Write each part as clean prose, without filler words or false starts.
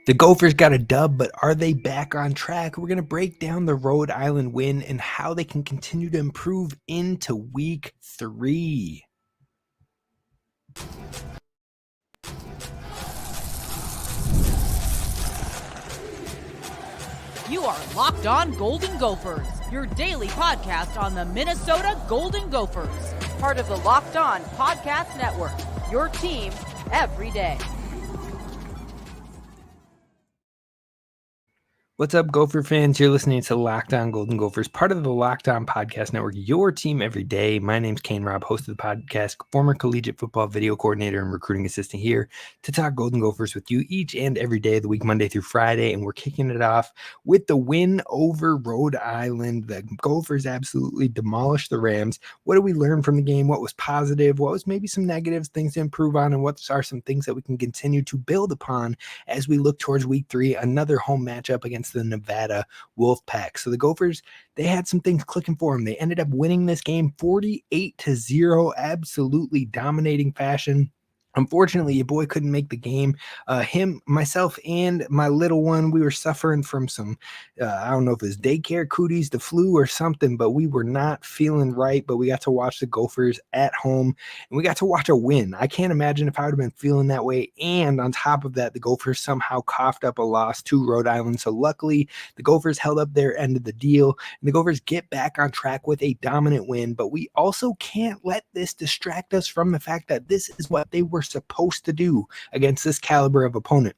The Gophers got a dub, but are they back on track? We're going to break down the Rhode Island win and how they can continue to improve into week 3. You are Locked On Golden Gophers, your daily podcast on the Minnesota Golden Gophers, part of the Locked On Podcast Network, your team every day. What's up, Gopher fans? You're listening to Locked On Golden Gophers, part of the Locked On Podcast Network, your team every day. My name's Kane Rob, host of the podcast, former collegiate football video coordinator and recruiting assistant here to talk Golden Gophers with you each and every day of the week, Monday through Friday. And we're kicking it off with the win over Rhode Island. The Gophers absolutely demolished the Rams. What did we learn from the game? What was positive? What was maybe some negatives, things to improve on? And what are some things that we can continue to build upon as we look towards week 3, another home matchup against the Nevada Wolfpack. So the Gophers, they had some things clicking for them. They ended up winning this game 48-0, absolutely dominating fashion. Unfortunately, your boy couldn't make the game. Myself, and my little one, we were suffering from some, I don't know if it's daycare cooties, the flu or something, but we were not feeling right. But we got to watch the Gophers at home, and we got to watch a win. I can't imagine if I would have been feeling that way. And on top of that, the Gophers somehow coughed up a loss to Rhode Island. So luckily, the Gophers held up their end of the deal, and the Gophers get back on track with a dominant win. But we also can't let this distract us from the fact that this is what they were supposed to do against this caliber of opponent.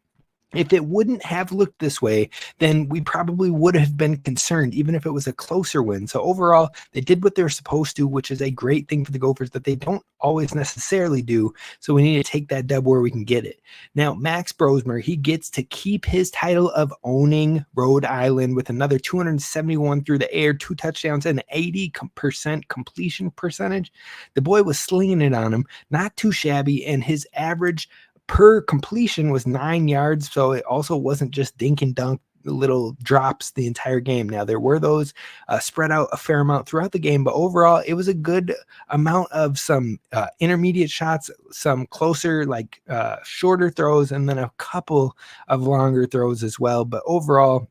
If it wouldn't have looked this way, then we probably would have been concerned, even if it was a closer win. So overall, they did what they were supposed to, which is a great thing for the Gophers that they don't always necessarily do. So we need to take that dub where we can get it. Now, Max Brosmer, he gets to keep his title of owning Rhode Island with another 271 through the air, 2 touchdowns, and 80% completion percentage. The boy was slinging it on him, not too shabby, and his average per completion was 9 yards, so it also wasn't just dink and dunk little drops the entire game. Now, there were those spread out a fair amount throughout the game, but overall, it was a good amount of some intermediate shots, some closer, shorter throws, and then a couple of longer throws as well. But overall,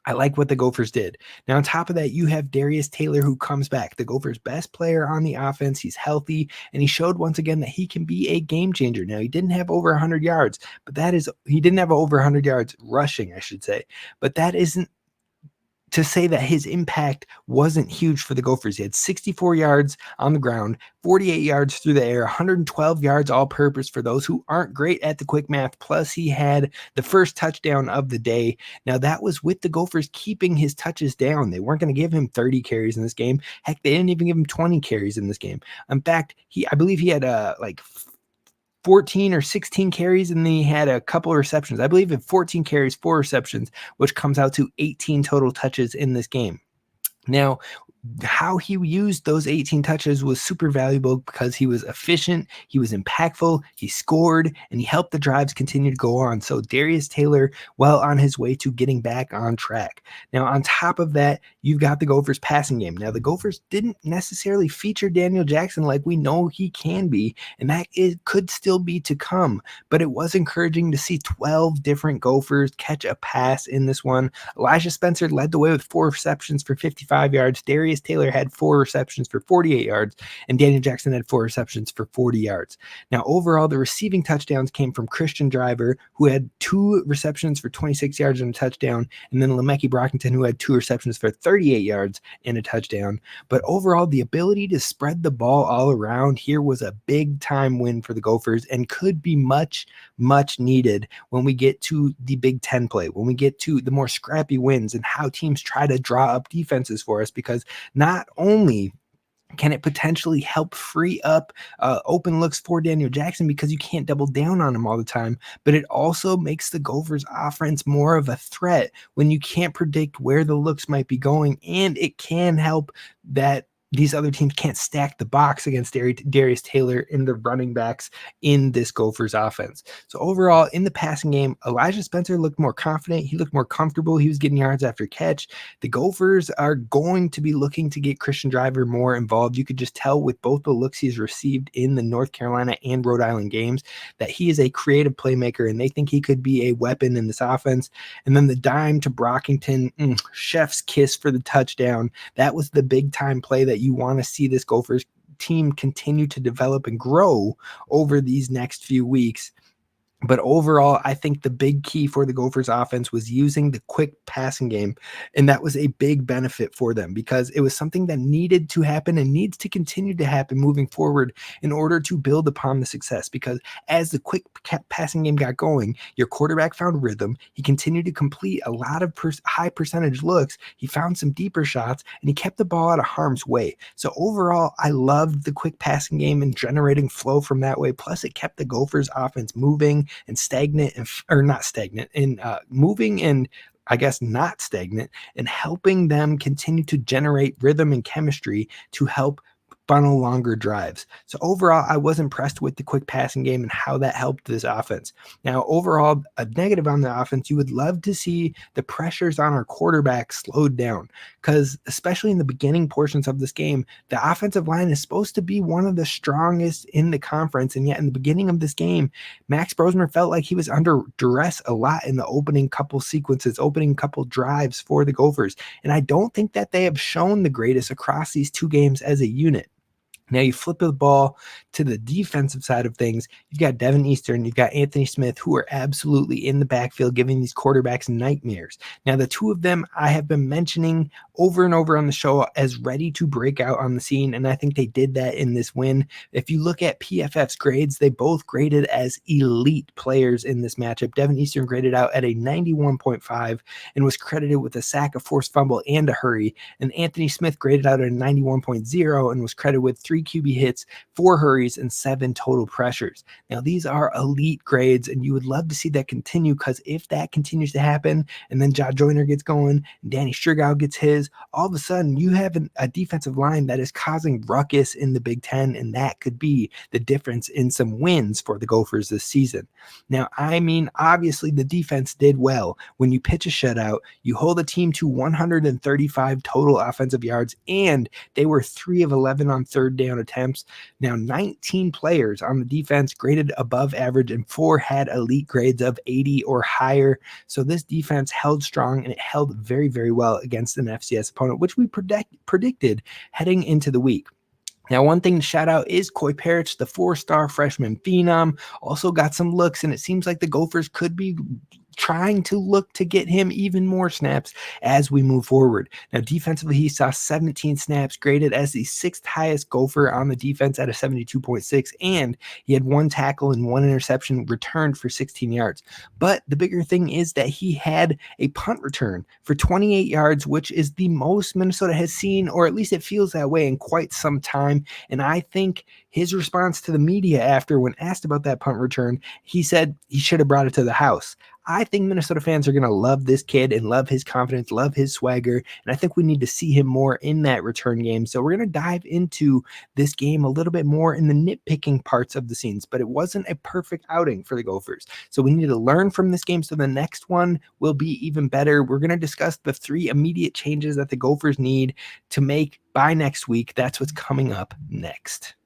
I like what the Gophers did. Now, on top of that, you have Darius Taylor, who comes back, the Gophers' best player on the offense. He's healthy, and he showed once again that he can be a game changer. Now, he didn't have over 100 yards, but he didn't have over 100 yards rushing, I should say. But that isn't to say that his impact wasn't huge for the Gophers. He had 64 yards on the ground, 48 yards through the air, 112 yards all-purpose for those who aren't great at the quick math. Plus, he had the first touchdown of the day. Now, that was with the Gophers keeping his touches down. They weren't going to give him 30 carries in this game. Heck, they didn't even give him 20 carries in this game. In fact, I believe he had 14 or 16 carries, and then he had a couple of receptions. I believe 14 carries, 4 receptions, which comes out to 18 total touches in this game. Now, how he used those 18 touches was super valuable because he was efficient, he was impactful, he scored, and he helped the drives continue to go on. So Darius Taylor, well on his way to getting back on track. Now, on top of that, you've got the Gophers passing game. Now, the Gophers didn't necessarily feature Daniel Jackson like we know he can be, and that could still be to come, but it was encouraging to see 12 different Gophers catch a pass in this one. Elijah Spencer led the way with 4 receptions for 55 yards. Darius Taylor had 4 receptions for 48 yards, and Daniel Jackson had 4 receptions for 40 yards. Now, overall, the receiving touchdowns came from Christian Driver, who had 2 receptions for 26 yards and a touchdown, and then Lemeki Brockington, who had 2 receptions for 38 yards and a touchdown. But overall, the ability to spread the ball all around here was a big-time win for the Gophers and could be much, much needed when we get to the Big Ten play, when we get to the more scrappy wins and how teams try to draw up defenses for us, because not only can it potentially help free up open looks for Daniel Jackson because you can't double down on him all the time, but it also makes the Gophers offense more of a threat when you can't predict where the looks might be going, and it can help that these other teams can't stack the box against Darius Taylor and the running backs in this Gophers offense. So overall, in the passing game, Elijah Spencer looked more confident. He looked more comfortable. He was getting yards after catch. The Gophers are going to be looking to get Christian Driver more involved. You could just tell with both the looks he's received in the North Carolina and Rhode Island games that he is a creative playmaker, and they think he could be a weapon in this offense. And then the dime to Brockington, chef's kiss for the touchdown. That was the big time play that you want to see this Gophers team continue to develop and grow over these next few weeks. But overall, I think the big key for the Gophers offense was using the quick passing game. And that was a big benefit for them because it was something that needed to happen and needs to continue to happen moving forward in order to build upon the success. Because as the quick passing game got going, your quarterback found rhythm. He continued to complete a lot of high percentage looks. He found some deeper shots and he kept the ball out of harm's way. So overall, I loved the quick passing game and generating flow from that way. Plus, it kept the Gophers offense moving and stagnant, or not stagnant, and moving and I guess not stagnant, and helping them continue to generate rhythm and chemistry to help funnel longer drives. So overall, I was impressed with the quick passing game and how that helped this offense. Now, overall, a negative on the offense, you would love to see the pressures on our quarterback slowed down because especially in the beginning portions of this game, the offensive line is supposed to be one of the strongest in the conference. And yet in the beginning of this game, Max Brosmer felt like he was under duress a lot in the opening couple sequences, opening couple drives for the Gophers. And I don't think that they have shown the greatest across these two games as a unit. Now you flip the ball to the defensive side of things. You've got Devin Eastern, you've got Anthony Smith, who are absolutely in the backfield giving these quarterbacks nightmares. Now the two of them I have been mentioning over and over on the show as ready to break out on the scene, and I think they did that in this win. If you look at PFF's grades, they both graded as elite players in this matchup. Devin Eastern graded out at a 91.5 and was credited with a sack, a forced fumble, and a hurry. And Anthony Smith graded out at a 91.0 and was credited with 3 QB hits, 4 hurries, and 7 total pressures. Now, these are elite grades, and you would love to see that continue because if that continues to happen, and then Josh Joyner gets going, and Danny Strigow gets his, all of a sudden you have a defensive line that is causing ruckus in the Big Ten, and that could be the difference in some wins for the Gophers this season. Now, I mean, obviously the defense did well. When you pitch a shutout, you hold a team to 135 total offensive yards, and they were 3 of 11 on third down attempts. Now 19 players on the defense graded above average and 4 had elite grades of 80 or higher. So this defense held strong and it held very, very well against an FCS opponent, which we predicted heading into the week. Now, one thing to shout out is Coy Parrish, the 4-star freshman phenom, also got some looks, and it seems like the Gophers could be trying to look to get him even more snaps as we move forward. Now, defensively, he saw 17 snaps, graded as the 6th highest Gopher on the defense at a 72.6, and he had 1 tackle and 1 interception returned for 16 yards. But the bigger thing is that he had a punt return for 28 yards, which is the most Minnesota has seen, or at least it feels that way, in quite some time. And I think his response to the media after, when asked about that punt return, he said he should have brought it to the house. I think Minnesota fans are going to love this kid and love his confidence, love his swagger, and I think we need to see him more in that return game. So we're going to dive into this game a little bit more in the nitpicking parts of the scenes, but it wasn't a perfect outing for the Gophers. So we need to learn from this game so the next one will be even better. We're going to discuss the 3 immediate changes that the Gophers need to make by next week. That's what's coming up next.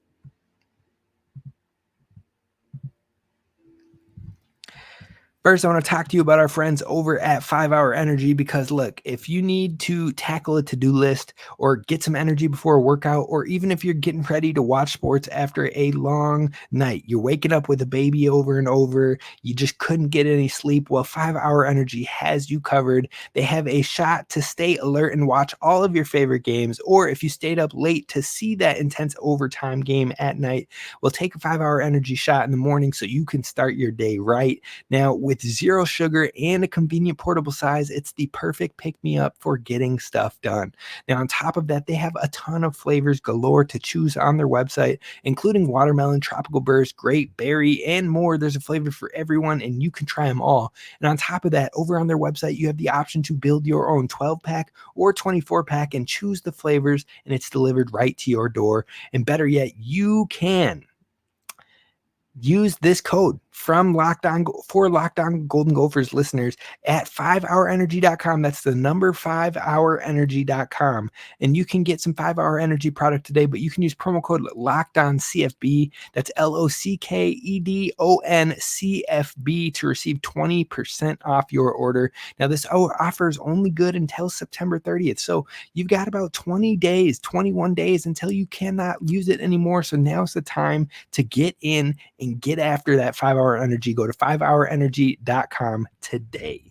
First, I want to talk to you about our friends over at 5 Hour Energy because, look, if you need to tackle a to-do list or get some energy before a workout, or even if you're getting ready to watch sports after a long night, you're waking up with a baby over and over, you just couldn't get any sleep, well, 5 Hour Energy has you covered. They have a shot to stay alert and watch all of your favorite games, or if you stayed up late to see that intense overtime game at night, well, take a 5 Hour Energy shot in the morning so you can start your day right. Now, with zero sugar and a convenient portable size, it's the perfect pick-me-up for getting stuff done. Now, on top of that, they have a ton of flavors galore to choose on their website, including watermelon, tropical burst, grape, berry, and more. There's a flavor for everyone, and you can try them all. And on top of that, over on their website, you have the option to build your own 12-pack or 24-pack and choose the flavors, and it's delivered right to your door. And better yet, you can use this code from Locked On Golden Gophers listeners at 5hourenergy.com. That's the number 5hourenergy.com. And you can get some 5-Hour Energy product today, but you can use promo code LOCKEDONCFB. That's LOCKEDONCFB to receive 20% off your order. Now, this offer is only good until September 30th. So you've got about 21 days until you cannot use it anymore. So now's the time to get in and get after that 5-Hour Energy. Go to 5hourenergy.com today.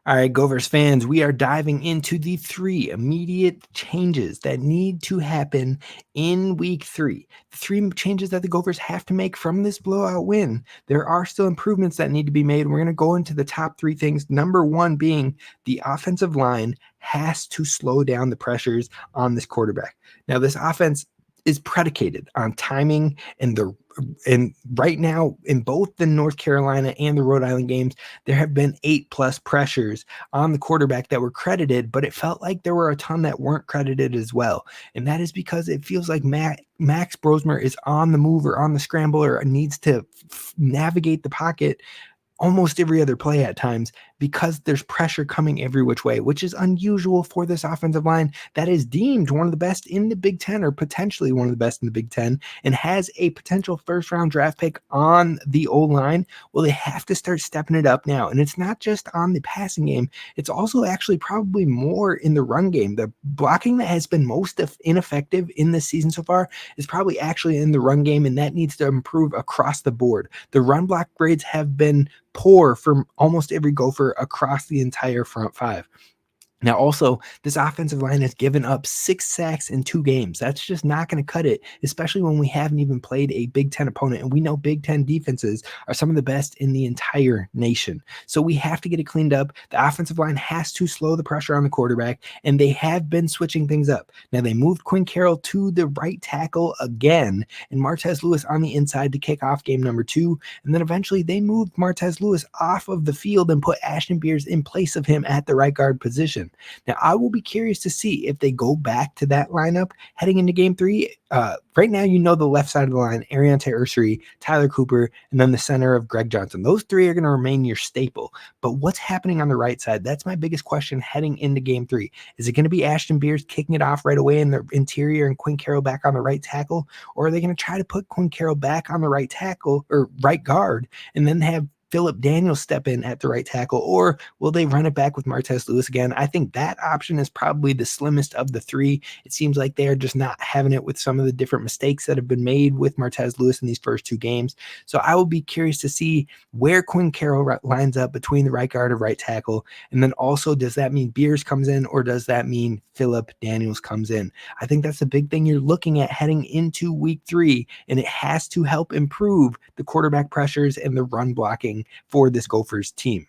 All right, Gophers fans, we are diving into the 3 immediate changes that need to happen in week 3. The 3 changes that the Gophers have to make from this blowout win. There are still improvements that need to be made. We're going to go into the top 3 things. Number 1 being the offensive line has to slow down the pressures on this quarterback. Now, this offense is predicated on timing, and right now in both the North Carolina and the Rhode Island games, there have been 8+ pressures on the quarterback that were credited, but it felt like there were a ton that weren't credited as well. And that is because it feels like Max Brosmer is on the move or on the scramble or needs to navigate the pocket almost every other play at times, because there's pressure coming every which way, which is unusual for this offensive line that is deemed one of the best in the Big Ten, or potentially one of the best in the Big Ten, and has a potential first-round draft pick on the O-line. Well, they have to start stepping it up now. And it's not just on the passing game. It's also actually probably more in the run game. The blocking that has been most ineffective in this season so far is probably actually in the run game, and that needs to improve across the board. The run block grades have been poor for almost every Gopher across the entire front 5. Now, also, this offensive line has given up 6 sacks in 2 games. That's just not going to cut it, especially when we haven't even played a Big Ten opponent. And we know Big Ten defenses are some of the best in the entire nation. So we have to get it cleaned up. The offensive line has to slow the pressure on the quarterback, and they have been switching things up. Now, they moved Quinn Carroll to the right tackle again, and Martez Lewis on the inside to kick off game number 2. And then eventually they moved Martez Lewis off of the field and put Ashton Beers in place of him at the right guard position. Now, I will be curious to see if they go back to that lineup heading into game 3. Right now, the left side of the line, Ariante Ursery, Tyler Cooper, and then the center of Greg Johnson. Those 3 are going to remain your staple. But what's happening on the right side? That's my biggest question heading into game 3. Is it going to be Ashton Beers kicking it off right away in the interior and Quinn Carroll back on the right tackle? Or are they going to try to put Quinn Carroll back on the right tackle or right guard and then have Philip Daniels step in at the right tackle? Or will they run it back with Martez Lewis again? I think that option is probably the slimmest of the 3. It seems like they are just not having it with some of the different mistakes that have been made with Martez Lewis in these first 2 games. So I will be curious to see where Quinn Carroll lines up between the right guard and right tackle. And then also, does that mean Beers comes in, or does that mean Philip Daniels comes in? I think that's the big thing you're looking at heading into week 3, and it has to help improve the quarterback pressures and the run blocking for this Gophers team.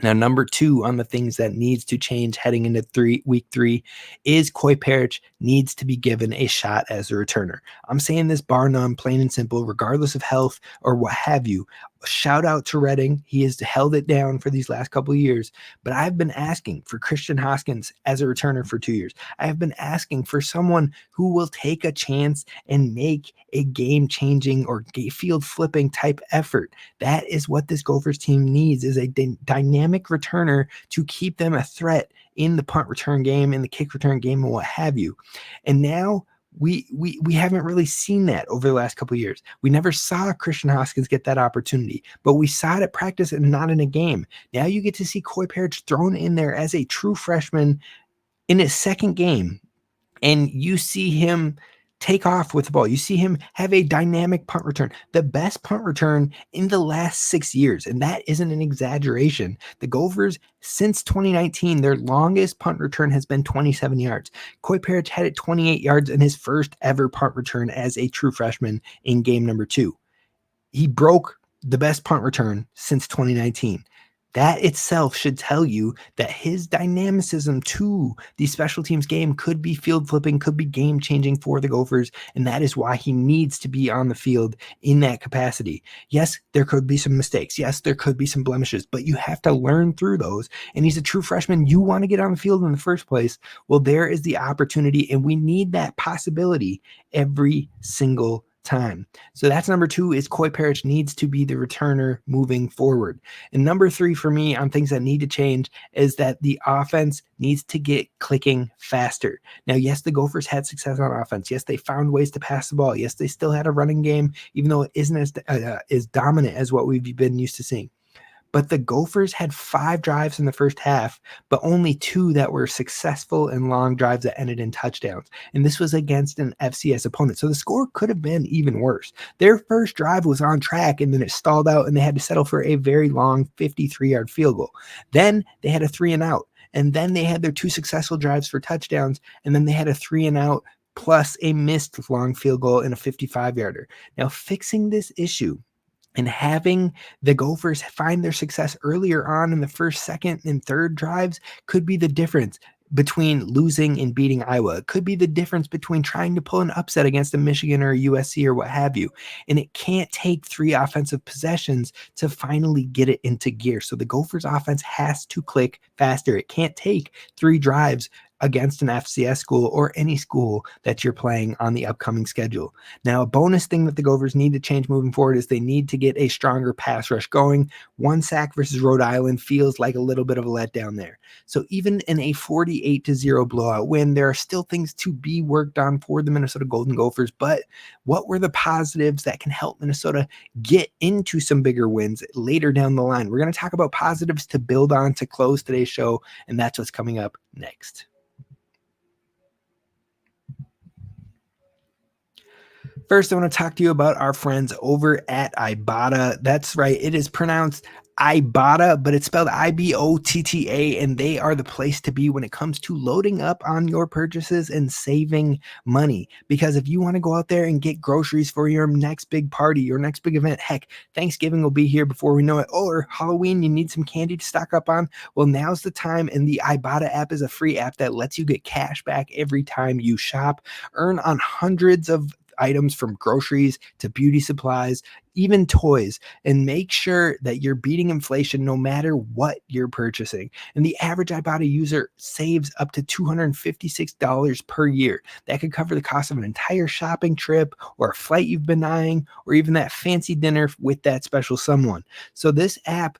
Now, number 2 on the things that needs to change heading into week 3 is Coy Parrish needs to be given a shot as a returner. I'm saying this bar none, plain and simple, regardless of health or what have you. Shout out to Redding. He has held it down for these last couple of years, but I've been asking for Christian Hoskins as a returner for 2 years. I have been asking for someone who will take a chance and make a game-changing or field-flipping type effort. That is what this Gophers team needs, is a dynamic returner to keep them a threat in the punt return game, in the kick return game, and what have you. And now we haven't really seen that over the last couple of years. We never saw Christian Hoskins get that opportunity, but we saw it at practice and not in a game. Now you get to see Coy Parrish thrown in there as a true freshman in his second game, and you see him take off with the ball. You see him have a dynamic punt return, the best punt return in the last 6 years. And that isn't an exaggeration. The Gophers, since 2019, their longest punt return has been 27 yards. Coy Parrish had it 28 yards in his first ever punt return as a true freshman in game number 2. He broke the best punt return since 2019. That itself should tell you that his dynamicism to the special teams game could be field flipping, could be game changing for the Gophers, and that is why he needs to be on the field in that capacity. Yes, there could be some mistakes. Yes, there could be some blemishes, but you have to learn through those. And he's a true freshman. You want to get on the field in the first place. Well, there is the opportunity, and we need that possibility every single time. So that's number 2, is Coy Parrish needs to be the returner moving forward. And number 3 for me on things that need to change is that the offense needs to get clicking faster. Now, yes, the Gophers had success on offense. Yes, they found ways to pass the ball. Yes, they still had a running game, even though it isn't as dominant as what we've been used to seeing. But the Gophers had 5 drives in the first half, but only 2 that were successful and long drives that ended in touchdowns. And this was against an FCS opponent. So the score could have been even worse. Their first drive was on track, and then it stalled out, and they had to settle for a very long 53-yard field goal. Then they had a 3-and-out. And then they had their 2 successful drives for touchdowns, and then they had a 3-and-out plus a missed long field goal and a 55-yarder. Now, fixing this issue and having the Gophers find their success earlier on in the first, second, and third drives could be the difference between losing and beating Iowa. It could be the difference between trying to pull an upset against a Michigan or a USC or what have you. And it can't take 3 offensive possessions to finally get it into gear. So the Gophers offense has to click faster. It can't take 3 drives against an FCS school or any school that you're playing on the upcoming schedule. Now, a bonus thing that the Gophers need to change moving forward is they need to get a stronger pass rush going. 1 sack versus Rhode Island feels like a little bit of a letdown there. So even in a 48-0 blowout win, there are still things to be worked on for the Minnesota Golden Gophers. But what were the positives that can help Minnesota get into some bigger wins later down the line? We're going to talk about positives to build on to close today's show, and that's what's coming up next. First, I want to talk to you about our friends over at Ibotta. That's right. It is pronounced Ibotta, but it's spelled Ibotta, and they are the place to be when it comes to loading up on your purchases and saving money. Because if you want to go out there and get groceries for your next big party, your next big event, heck, Thanksgiving will be here before we know it, or Halloween, you need some candy to stock up on, well, now's the time, and the Ibotta app is a free app that lets you get cash back every time you shop, earn on hundreds of items from groceries to beauty supplies, even toys, and make sure that you're beating inflation no matter what you're purchasing. And the average Ibotta user saves up to $256 per year. That could cover the cost of an entire shopping trip or a flight you've been eyeing, or even that fancy dinner with that special someone. So this app,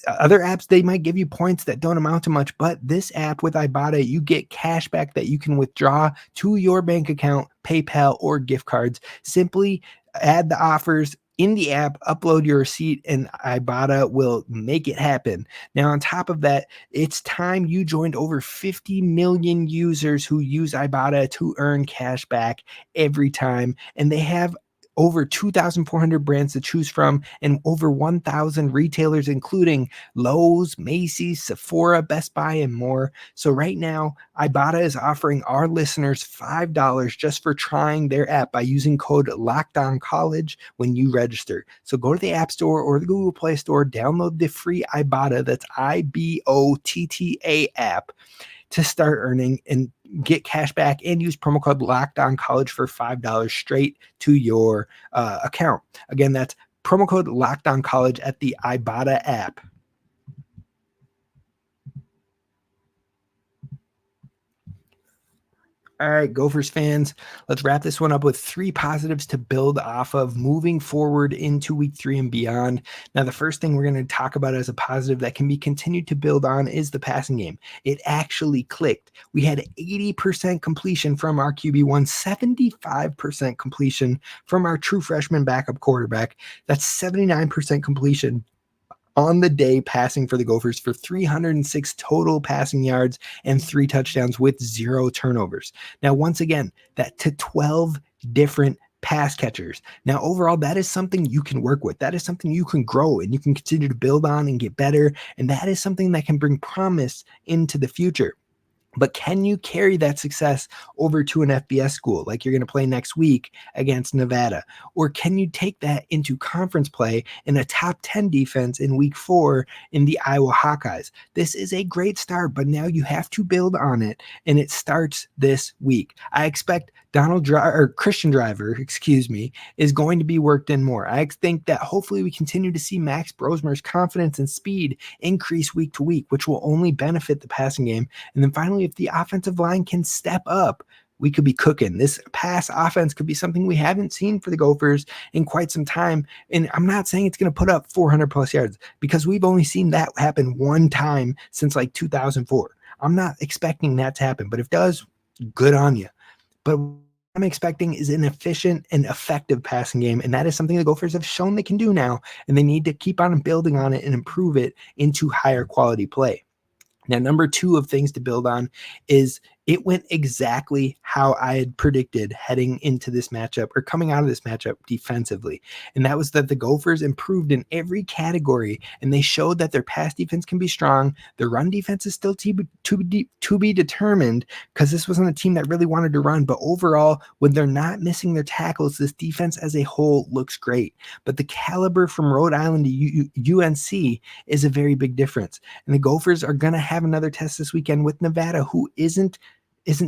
other apps, they might give you points that don't amount to much, but this app with Ibotta, you get cash back that you can withdraw to your bank account, PayPal, or gift cards. Simply add the offers in the app, upload your receipt, and Ibotta will make it happen. Now, on top of that, it's time you joined over 50 million users who use Ibotta to earn cash back every time, and they have over 2,400 brands to choose from and over 1,000 retailers, including Lowe's, Macy's, Sephora, Best Buy, and more. So right now, Ibotta is offering our listeners $5 just for trying their app by using code LOCKEDONCOLLEGE when you register. So go to the App Store or the Google Play Store, download the free Ibotta, that's Ibotta app, to start earning and get cash back, and use promo code LOCKEDONCOLLEGE for $5 straight to your account. Again, that's promo code LOCKEDONCOLLEGE at the Ibotta app. All right, Gophers fans, let's wrap this one up with 3 positives to build off of moving forward into week 3 and beyond. Now, the first thing we're going to talk about as a positive that can be continued to build on is the passing game. It actually clicked. We had 80% completion from our QB1, 75% completion from our true freshman backup quarterback. That's 79% completion on the day passing for the Gophers for 306 total passing yards and 3 touchdowns with 0 turnovers. Now, once again, that to 12 different pass catchers. Now, overall, that is something you can work with. That is something you can grow and you can continue to build on and get better. And that is something that can bring promise into the future. But can you carry that success over to an FBS school like you're going to play next week against Nevada? Or can you take that into conference play in a top 10 defense in week 4 in the Iowa Hawkeyes? This is a great start, but now you have to build on it, and it starts this week. I expect Christian Driver, is going to be worked in more. I think that hopefully we continue to see Max Brosmer's confidence and speed increase week to week, which will only benefit the passing game. And then finally, if the offensive line can step up, we could be cooking. This pass offense could be something we haven't seen for the Gophers in quite some time. And I'm not saying it's going to put up 400 plus yards, because we've only seen that happen one time since like 2004. I'm not expecting that to happen, but if it does, good on you. But what I'm expecting is an efficient and effective passing game, and that is something the Gophers have shown they can do now, and they need to keep on building on it and improve it into higher quality play. Now, number 2 of things to build on is it went exactly how I had predicted heading into this matchup, or coming out of this matchup defensively. And that was that the Gophers improved in every category, and they showed that their pass defense can be strong. Their run defense is still to be determined, because this wasn't a team that really wanted to run. But overall, when they're not missing their tackles, this defense as a whole looks great. But the caliber from Rhode Island to UNC is a very big difference. And the Gophers are going to have another test this weekend with Nevada, who isn't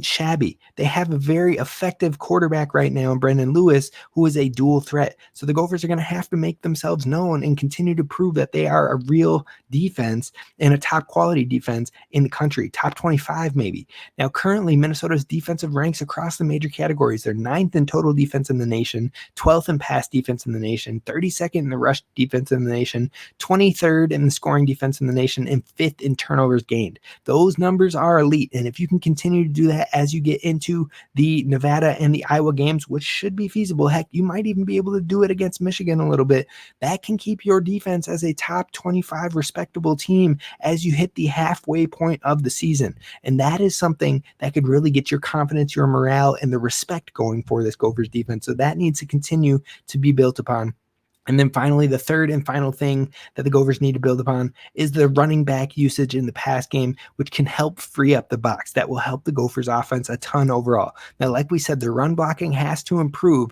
shabby. They have a very effective quarterback right now in Brendan Lewis, who is a dual threat. So the Gophers are going to have to make themselves known and continue to prove that they are a real defense and a top quality defense in the country, top 25 maybe. Now, currently, Minnesota's defensive ranks across the major categories. They're 9th in total defense in the nation, 12th in pass defense in the nation, 32nd in the rush defense in the nation, 23rd in the scoring defense in the nation, and 5th in turnovers gained. Those numbers are elite, and if you can continue to do that as you get into the Nevada and the Iowa games, which should be feasible. Heck, you might even be able to do it against Michigan a little bit. That can keep your defense as a top 25 respectable team as you hit the halfway point of the season. And that is something that could really get your confidence, your morale, and the respect going for this Gophers defense. So that needs to continue to be built upon. And then finally, the third and final thing that the Gophers need to build upon is the running back usage in the pass game, which can help free up the box. That will help the Gophers offense a ton overall. Now, like we said, the run blocking has to improve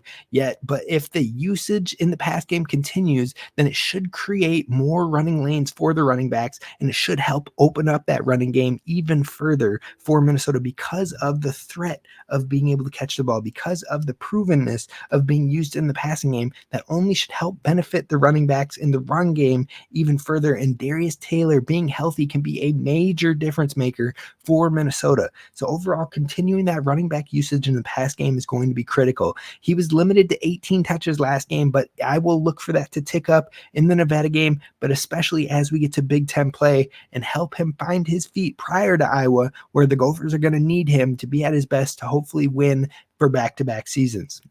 but if the usage in the pass game continues, then it should create more running lanes for the running backs, and it should help open up that running game even further for Minnesota, because of the threat of being able to catch the ball, because of the provenness of being used in the passing game. That only should help benefit the running backs in the run game even further. And Darius Taylor being healthy can be a major difference maker for Minnesota. So overall, continuing that running back usage in the pass game is going to be critical. He was limited to 18 touches last game, but I will look for that to tick up in the Nevada game, but especially as we get to Big Ten play, and help him find his feet prior to Iowa, where the Gophers are going to need him to be at his best to hopefully win for back-to-back seasons.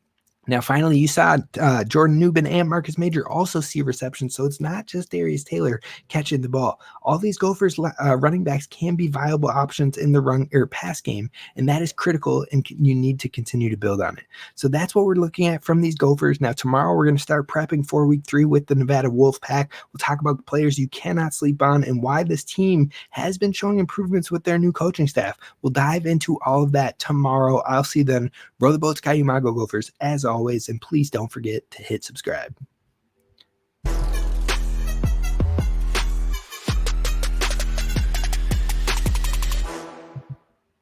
Now, finally, you saw Jordan Newman and Marcus Major also see receptions, so it's not just Darius Taylor catching the ball. All these Gophers running backs can be viable options in the run or pass game, and that is critical, and you need to continue to build on it. So that's what we're looking at from these Gophers. Now, tomorrow we're going to start prepping for week 3 with the Nevada Wolfpack. We'll talk about the players you cannot sleep on and why this team has been showing improvements with their new coaching staff. We'll dive into all of that tomorrow. I'll see you then. Row the boat, Sky Umago Gophers, as always, and please don't forget to hit subscribe.